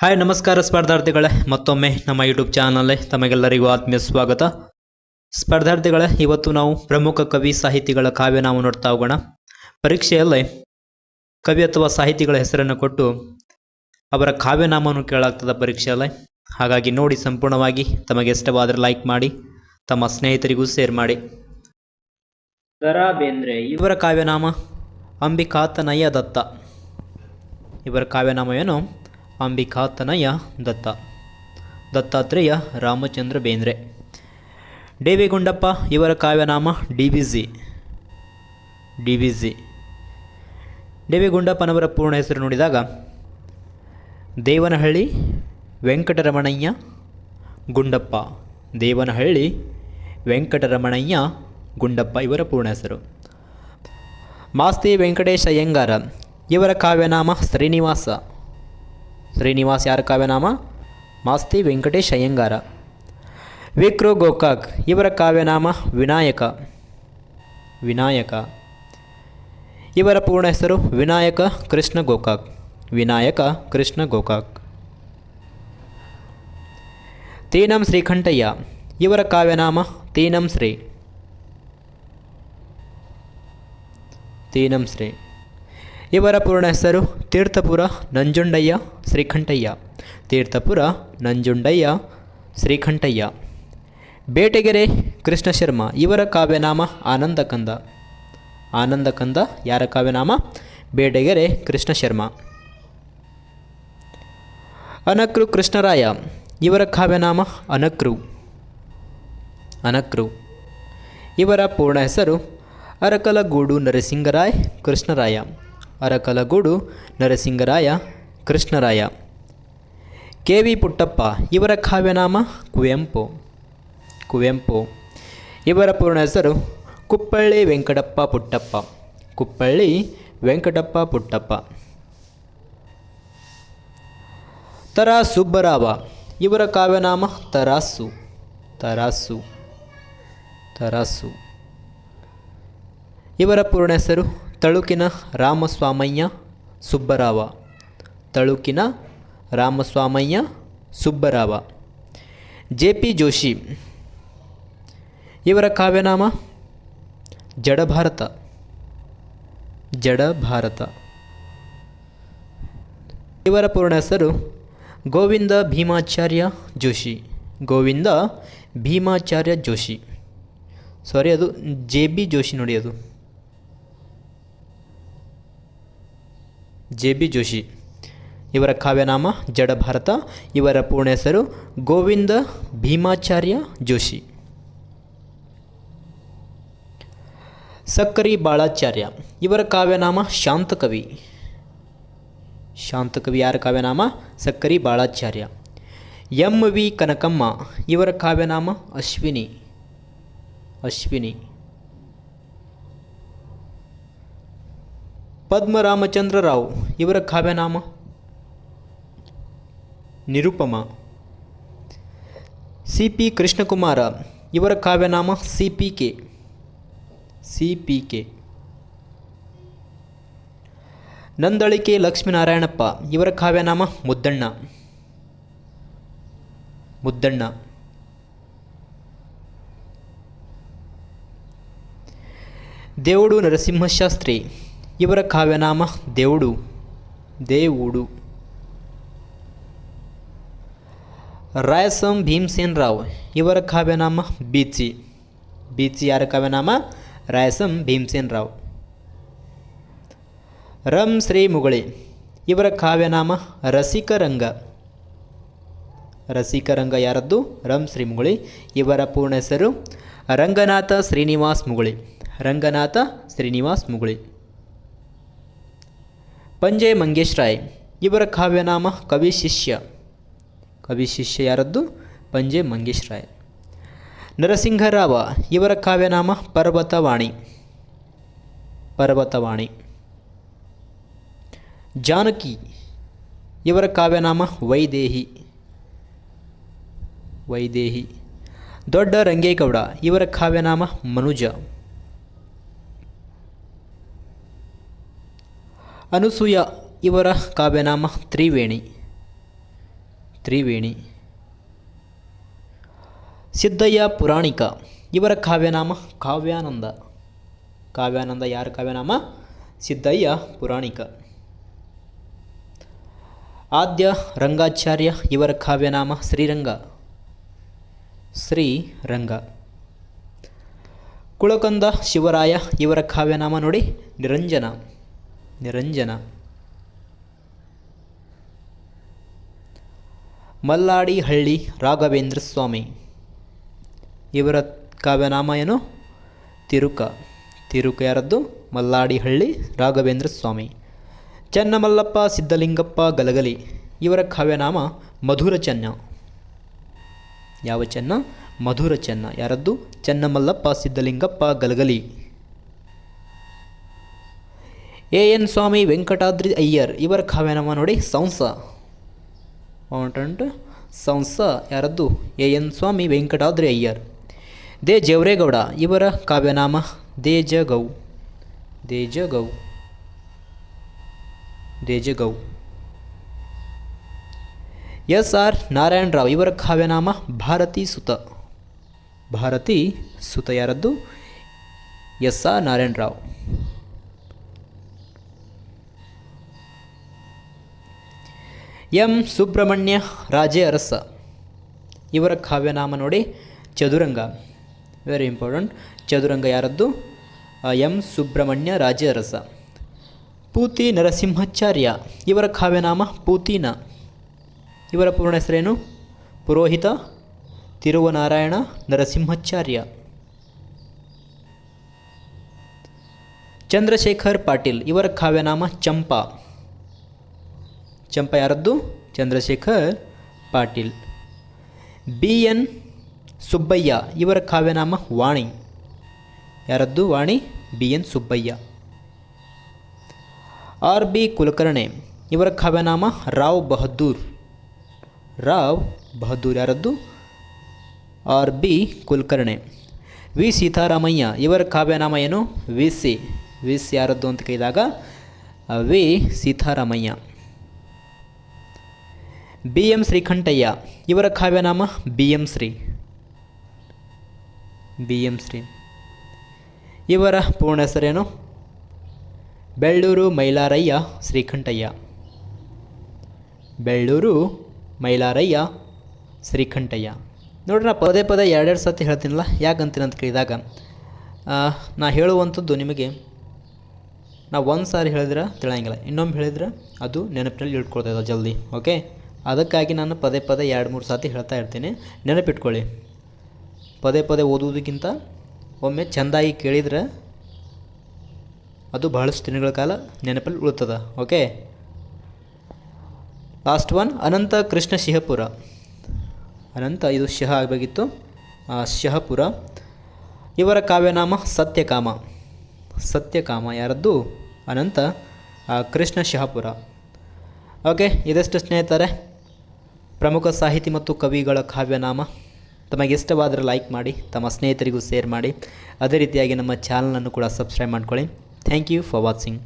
Hi ನಮಸ್ಕಾರ ಸ್ಪರ್ಧಾರ್ಥಿಗಳೇ, ಮತ್ತೊಮ್ಮೆ ನಮ್ಮ ಯೂಟ್ಯೂಬ್ ಚಾನಲ್ ತಮಗೆಲ್ಲರಿಗೂ ಆತ್ಮೀಯ ಸ್ವಾಗತ. ಸ್ಪರ್ಧಾರ್ಥಿಗಳೇ, ಇವತ್ತು ನಾವು ಪ್ರಮುಖ ಕವಿ ಸಾಹಿತಿಗಳ ಕಾವ್ಯನಾಮ ನೋಡ್ತಾ ಹೋಗೋಣ. ಪರೀಕ್ಷೆಯಲ್ಲೇ ಕವಿ ಅಥವಾ ಸಾಹಿತಿಗಳ ಹೆಸರನ್ನು ಕೊಟ್ಟು ಅವರ ಕಾವ್ಯನಾಮವನ್ನು ಕೇಳಾಗ್ತದೆ ಪರೀಕ್ಷೆಯಲ್ಲೇ. ಹಾಗಾಗಿ ನೋಡಿ ಸಂಪೂರ್ಣವಾಗಿ. ತಮಗೆ ಇಷ್ಟವಾದರೆ ಲೈಕ್ ಮಾಡಿ, ತಮ್ಮ ಸ್ನೇಹಿತರಿಗೂ ಶೇರ್ ಮಾಡಿ. ದ.ರಾ ಬೇಂದ್ರೆ ಇವರ ಕಾವ್ಯನಾಮ ಅಂಬಿಕಾತನಯ ದತ್ತ. ಇವರ ಕಾವ್ಯನಾಮ ಏನು? ಅಂಬಿಕಾತನಯ ದತ್ತ. ದತ್ತಾತ್ರೇಯ ರಾಮಚಂದ್ರ ಬೇಂದ್ರೆ. ಡಿ.ವಿ. ಗುಂಡಪ್ಪ ಇವರ ಕಾವ್ಯನಾಮ ಡಿ.ವಿ.ಜಿ. ಡಿ.ವಿ. ಗುಂಡಪ್ಪನವರ ಪೂರ್ಣ ಹೆಸರು ನೋಡಿದಾಗ ದೇವನಹಳ್ಳಿ ವೆಂಕಟರಮಣಯ್ಯ ಗುಂಡಪ್ಪ. ದೇವನಹಳ್ಳಿ ವೆಂಕಟರಮಣಯ್ಯ ಗುಂಡಪ್ಪ ಇವರ ಪೂರ್ಣ ಹೆಸರು. ಮಾಸ್ತಿ ವೆಂಕಟೇಶ ಅಯ್ಯಂಗಾರ ಇವರ ಕಾವ್ಯನಾಮ ಶ್ರೀನಿವಾಸ. ಶ್ರೀನಿವಾಸ್ ಯಾರ ಕಾವ್ಯನಾಮ? ಮಾಸ್ತಿ ವೆಂಕಟೇಶ್ ಅಯ್ಯಂಗಾರ. ವಿಕ್ರು ಗೋಕಾಕ್ ಇವರ ಕಾವ್ಯನಾಮ ವಿನಾಯಕ. ಇವರ ಪೂರ್ಣ ಹೆಸರು ವಿನಾಯಕ ಕೃಷ್ಣ ಗೋಕಾಕ್. ವಿನಾಯಕ ಕೃಷ್ಣ ಗೋಕಾಕ್. ತೀನಂ ಶ್ರೀಕಂಠಯ್ಯ ಇವರ ಕಾವ್ಯನಾಮ ತೀನಂ ಶ್ರೀ. ಇವರ ಪೂರ್ಣ ಹೆಸರು ತೀರ್ಥಪುರ ನಂಜುಂಡಯ್ಯ ಶ್ರೀಕಂಠಯ್ಯ. ತೀರ್ಥಪುರ ನಂಜುಂಡಯ್ಯ ಶ್ರೀಕಂಠಯ್ಯ. ಬೇಟೆಗೆರೆ ಕೃಷ್ಣ ಶರ್ಮ ಇವರ ಕಾವ್ಯನಾಮ ಆನಂದಕಂದ. ಆನಂದಕಂದ ಯಾರ ಕಾವ್ಯನಾಮ? ಬೇಟೆಗೆರೆ ಕೃಷ್ಣ ಶರ್ಮ. ಅನಕೃ ಕೃಷ್ಣರಾಯ ಇವರ ಕಾವ್ಯನಾಮ ಅನಕೃ. ಇವರ ಪೂರ್ಣ ಹೆಸರು ಅರಕಲಗೂಡು ನರಸಿಂಗರಾಯ ಕೃಷ್ಣರಾಯ. ಅರಕಲಗೂಡು ನರಸಿಂಗರಾಯ ಕೃಷ್ಣರಾಯ. ಕೆ.ವಿ. ಪುಟ್ಟಪ್ಪ ಇವರ ಕಾವ್ಯನಾಮ ಕುವೆಂಪು. ಇವರ ಪೂರ್ಣ ಹೆಸರು ಕುಪ್ಪಳ್ಳಿ ವೆಂಕಟಪ್ಪ ಪುಟ್ಟಪ್ಪ. ಕುಪ್ಪಳ್ಳಿ ವೆಂಕಟಪ್ಪ ಪುಟ್ಟಪ್ಪ. ತರ ಸುಬ್ಬರಾವ ಇವರ ಕಾವ್ಯನಾಮ ತರಾಸು. ಇವರ ಪೂರ್ಣ ಹೆಸರು ತಳುಕಿನ ರಾಮಸ್ವಾಮಯ್ಯ ಸುಬ್ಬರಾವ. ತಳುಕಿನ ರಾಮಸ್ವಾಮಯ್ಯ ಸುಬ್ಬರಾವ. ಜೆ.ಪಿ. ಜೋಶಿ ಇವರ ಕಾವ್ಯನಾಮ ಜಡಭಾರತ. ಇವರ ಪೂರ್ಣ ಹೆಸರು ಗೋವಿಂದ ಭೀಮಾಚಾರ್ಯ ಜೋಶಿ. ಸಾರಿ, ಅದು ಜೆ.ಬಿ. ಜೋಶಿ ನೋಡಿ, ಅದು ಜೆ.ಬಿ. ಜೋಶಿ. ಇವರ ಕಾವ್ಯನಾಮ ಜಡಭಾರತ. ಇವರ ಪೂರ್ಣ ಹೆಸರು ಗೋವಿಂದ ಭೀಮಾಚಾರ್ಯ ಜೋಶಿ. ಸಕ್ಕರಿ ಬಾಳಾಚಾರ್ಯ ಇವರ ಕಾವ್ಯನಾಮ ಶಾಂತಕವಿ. ಯಾರ ಕಾವ್ಯನಾಮ? ಸಕ್ಕರಿ ಬಾಳಾಚಾರ್ಯ. ಎಂ.ವಿ. ಕನಕಮ್ಮ ಇವರ ಕಾವ್ಯನಾಮ ಅಶ್ವಿನಿ. ಪದ್ಮರಾಮಚಂದ್ರ ರಾವ್ ಇವರ ಕಾವ್ಯನಾಮ ನಿರುಪಮ. ಸಿ.ಪಿ. ಕೃಷ್ಣಕುಮಾರ ಇವರ ಕಾವ್ಯನಾಮ ಸಿ.ಪಿ.ಕೆ. ನಂದಳಿಕೆ ಲಕ್ಷ್ಮೀನಾರಾಯಣಪ್ಪ ಇವರ ಕಾವ್ಯನಾಮ ಮುದ್ದಣ್ಣ. ದೇವುಡು ನರಸಿಂಹಶಾಸ್ತ್ರಿ ಇವರ ಕಾವ್ಯನಾಮ ದೇವುಡು. ರಾಯಸಂ ಭೀಮಸೇನ್ ರಾವ್ ಇವರ ಕಾವ್ಯನಾಮ ಬೀಚಿ. ಯಾರ ಕಾವ್ಯನಾಮ? ರಾಯಸಂ ಭೀಮಸೇನ್ ರಾವ್. ರಂ ಶ್ರೀ ಮುಗುಳಿ ಇವರ ಕಾವ್ಯನಾಮ ರಸಿಕರಂಗ. ಯಾರದ್ದು? ರಂ ಶ್ರೀ ಮುಗುಳಿ. ಇವರ ಪೂರ್ಣ ಹೆಸರು ರಂಗನಾಥ ಶ್ರೀನಿವಾಸ್ ಮುಗುಳಿ. ಪಂಜೆ ಮಂಗೇಶ್ ರಾಯ್ ಇವರ ಕಾವ್ಯನಾಮ ಕವಿಶಿಷ್ಯ. ಯಾರದ್ದು? ಪಂಜೆ ಮಂಗೇಶ್ ರಾಯ್. ನರಸಿಂಹರಾವ ಇವರ ಕಾವ್ಯನಾಮ ಪರ್ವತವಾಣಿ. ಜಾನಕಿ ಇವರ ಕಾವ್ಯನಾಮ ವೈದೇಹಿ. ದೊಡ್ಡ ರಂಗೇಗೌಡ ಇವರ ಕಾವ್ಯನಾಮ ಮನುಜ. ಅನುಸೂಯ ಇವರ ಕಾವ್ಯನಾಮ ತ್ರಿವೇಣಿ. ತ್ರಿವೇಣಿ. ಸಿದ್ದಯ್ಯ ಪುರಾಣಿಕ ಇವರ ಕಾವ್ಯನಾಮ ಕಾವ್ಯಾನಂದ. ಕಾವ್ಯಾನಂದ ಯಾರ ಕಾವ್ಯನಾಮ? ಸಿದ್ದಯ್ಯ ಪುರಾಣಿಕ. ಆದ್ಯ ರಂಗಾಚಾರ್ಯ ಇವರ ಕಾವ್ಯನಾಮ ಶ್ರೀರಂಗ. ಶ್ರೀರಂಗ. ಕುಳಕಂದ ಶಿವರಾಯ ಇವರ ಕಾವ್ಯನಾಮ ನೋಡಿ ನಿರಂಜನ. ನಿರಂಜನ. ಮಲ್ಲಾಡಿಹಳ್ಳಿ ರಾಘವೇಂದ್ರ ಸ್ವಾಮಿ ಇವರ ಕಾವ್ಯನಾಮ ಏನು? ತಿರುಕ. ತಿರುಕ ಯಾರದ್ದು? ಮಲ್ಲಾಡಿಹಳ್ಳಿ ರಾಘವೇಂದ್ರ ಸ್ವಾಮಿ. ಚನ್ನಮಲ್ಲಪ್ಪ ಸಿದ್ಧಲಿಂಗಪ್ಪ ಗಲಗಲಿ ಇವರ ಕಾವ್ಯನಾಮ ಮಧುರ ಚೆನ್ನ. ಯಾವ ಚೆನ್ನ? ಮಧುರ ಚೆನ್ನ. ಯಾರದ್ದು? ಚನ್ನಮಲ್ಲಪ್ಪ ಸಿದ್ಧಲಿಂಗಪ್ಪ ಗಲಗಲಿ. ಎನ್ ಸ್ವಾಮಿ ವೆಂಕಟಾದ್ರಿ ಅಯ್ಯರ್ ಇವರ ಕಾವ್ಯನಾಮ ನೋಡಿ ಸಂಸ. ಸಂಸ ಯಾರದ್ದು? ಎನ್ ಸ್ವಾಮಿ ವೆಂಕಟಾದ್ರಿ ಅಯ್ಯರ್. ದೇ ಜವರೇಗೌಡ ಇವರ ಕಾವ್ಯನಾಮ ದೇಜಗೌ. ದೇಜಗೌ. ದೇಜಗೌ. ಎಸ್ ಆರ್ ನಾರಾಯಣರಾವ್ ಇವರ ಕಾವ್ಯನಾಮ ಭಾರತೀ ಸುತ. ಭಾರತೀ ಸುತ ಯಾರದ್ದು? S R Narayanarao. M Subrahmanya Raje Arasa ಇವರ ಕಾವ್ಯನಾಮ ನೋಡಿ ಚದುರಂಗ. Very important. ಚದುರಂಗ ಯಾರದ್ದು? ಎಂ ಸುಬ್ರಹ್ಮಣ್ಯ ರಾಜೇ ಅರಸ. ಪೂತಿ ನರಸಿಂಹಾಚಾರ್ಯ ಇವರ ಕಾವ್ಯನಾಮ ಪೂತಿನ. ಇವರ ಪೂರ್ಣ ಹೆಸರೇನು? ಪುರೋಹಿತ ತಿರುವನಾರಾಯಣ ನರಸಿಂಹಾಚಾರ್ಯ. ಚಂದ್ರಶೇಖರ್ ಪಾಟೀಲ್ ಇವರ ಕಾವ್ಯನಾಮ ಚಂಪಾ. ಚಂಪಾ ಯಾರದ್ದು? ಚಂದ್ರಶೇಖರ್ ಪಾಟೀಲ್. ಬಿ ಎನ್ ಸುಬ್ಬಯ್ಯ ಇವರ ಕಾವ್ಯನಾಮ ವಾಣಿ. ಯಾರದ್ದು? Vani. B N Subbaiah. R B Kulkarni ಇವರ ಕಾವ್ಯನಾಮ ರಾವ್ ಬಹದ್ದೂರ್. ರಾವ್ ಬಹದ್ದೂರ್ ಯಾರದ್ದು? R B Kulkarni. V Seetharamaiah ಇವರ ಕಾವ್ಯನಾಮ ಏನು? V C. ವಿ ಸಿ ಯಾರದ್ದು ಅಂತ ಕೇಳಿದಾಗ V Seetharamaiah. B M Srikantaiah ಇವರ ಕಾವ್ಯನಾಮ B M Shri. B M Shri. ಇವರ ಪೂರ್ಣ ಹೆಸರೇನು? ಬೆಳ್ಳೂರು ಮೈಲಾರಯ್ಯ ಶ್ರೀಕಂಠಯ್ಯ. ಬೆಳ್ಳೂರು ಮೈಲಾರಯ್ಯ ಶ್ರೀಕಂಠಯ್ಯ. ನೋಡ್ರಿ, ನಾ ಪದೇ ಪದೇ ಎರಡೆರಡು ಸತಿ ಹೇಳ್ತೀನಲ್ಲ, ಯಾಕಂತೀನಿ ಅಂತ ಕೇಳಿದಾಗ ನಾ ಹೇಳುವಂಥದ್ದು ನಿಮಗೆ ನಾ ಒಂದು ಸಾರಿ ಹೇಳಿದ್ರೆ ತಿಳಿಯಂಗಿಲ್ಲ, ಇನ್ನೊಮ್ಮೆ ಹೇಳಿದ್ರೆ ಅದು ನೆನಪಿನಲ್ಲಿ ಇಟ್ಕೊಳ್ತದೆ ಜಲ್ದಿ. ಓಕೆ, ಅದಕ್ಕಾಗಿ ನಾನು ಪದೇ ಪದೇ 2-3 ಸಾತಿ ಹೇಳ್ತಾ ಇರ್ತೀನಿ. ನೆನಪಿಟ್ಕೊಳ್ಳಿ. ಪದೇ ಪದೇ ಓದುವುದಕ್ಕಿಂತ ಒಮ್ಮೆ ಚೆಂದಾಗಿ ಕೇಳಿದರೆ ಅದು ಬಹಳಷ್ಟು ದಿನಗಳ ಕಾಲ ನೆನಪಲ್ಲಿ ಉಳಿತದ. ಓಕೆ, ಲಾಸ್ಟ್ ಒನ್ ಅನಂತ ಕೃಷ್ಣ ಶಿಹಪುರ. ಅನಂತ ಇದು ಶಿಹ ಆಗಬೇಕಿತ್ತು. ಶಿಹಪುರ. ಇವರ ಕಾವ್ಯನಾಮ ಸತ್ಯಕಾಮ. ಸತ್ಯಕಾಮ ಯಾರದ್ದು? ಅನಂತ ಕೃಷ್ಣ ಶಿಹಪುರ. ಓಕೆ, ಇದಷ್ಟು ಸ್ನೇಹಿತರೆ ಪ್ರಮುಖ ಸಾಹಿತಿ ಮತ್ತು ಕವಿಗಳ ಕಾವ್ಯನಾಮ. ತಮಗೆ ಇಷ್ಟವಾದರೆ ಲೈಕ್ ಮಾಡಿ, ತಮ್ಮ ಸ್ನೇಹಿತರಿಗೂ ಶೇರ್ ಮಾಡಿ. ಅದೇ ರೀತಿಯಾಗಿ ನಮ್ಮ ಚಾನಲನ್ನು ಕೂಡ ಸಬ್ಸ್ಕ್ರೈಬ್ ಮಾಡ್ಕೊಳ್ಳಿ. Thank you for watching.